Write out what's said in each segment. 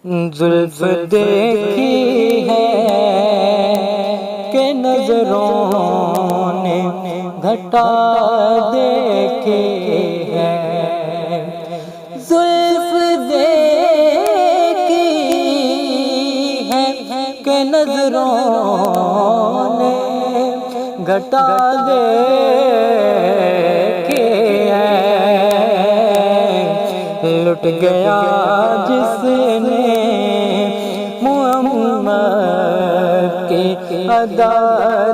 زلف دیکھی ہے کہ نظروں نے گھٹا دیکھی ہے، زلف دیکھی ہے کہ نظروں نے گھٹا دیکھی ہے، لٹ گیا جس نے محمد کی ادا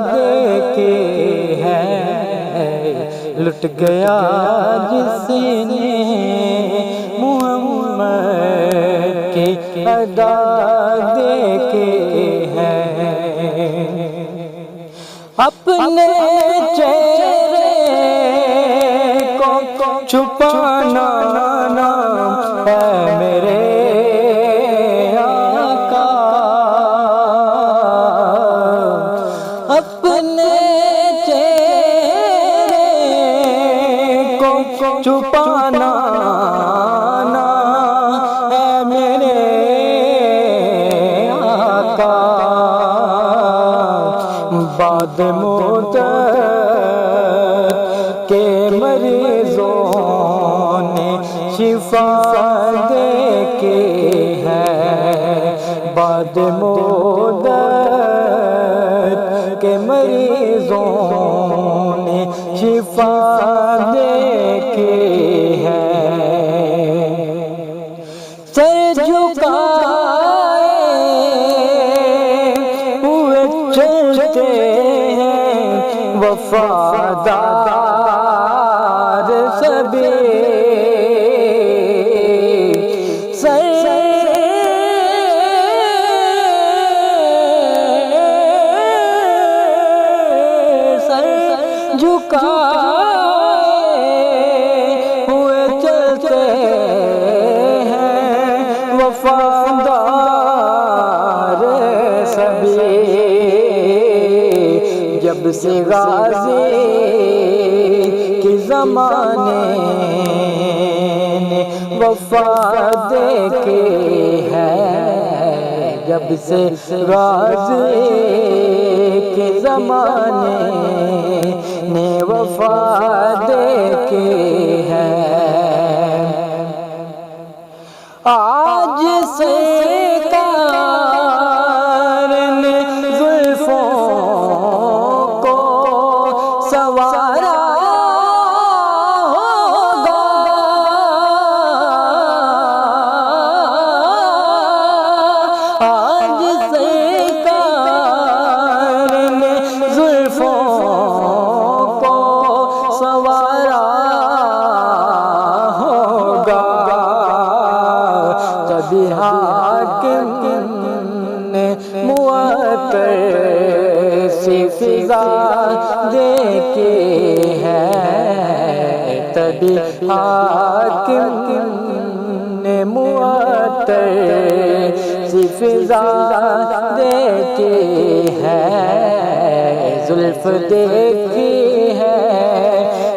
دیکھی ہے، لٹ گیا جس نے محمد کی ادا دیکھی ہے، اپنے چہرے کو چھپانا ہے میرے آقا، اپنے چہرے کو چھپانا ہے میرے آقا، بعد مدت کے مریضوں نے شفا دیکھی ہے، بعد مدت کے مریضوں نے شفا دیکھی ہے، سر جھکائے ہوئے چلتے ہیں وفادار سبھی، سر جھکائے ہوئے چلتے ہیں وفادار سبھی، جب سے غازی کی زمانے نے وفا دیکھی ہے، جب سے غازی کے زمانے نے وفا دیکھی ہے، آج سرکار نے زلفوں کو سنوارا ہوگا، آج سرکار نے زلفوں کو سنوارا ہوگا، تبھی حاکم نے معطر سی فضا دیکھی ہے، تبھی حاکم نے معطر سی فضا دیکھی ہے، زلف دیکھی ہے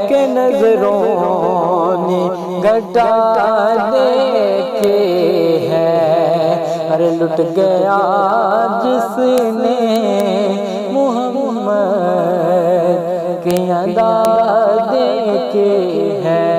کہ نظروں نے گھٹا دیکھی ہے، ارے لٹ گیا جس نے محمد کی ادا دیکھی ہے۔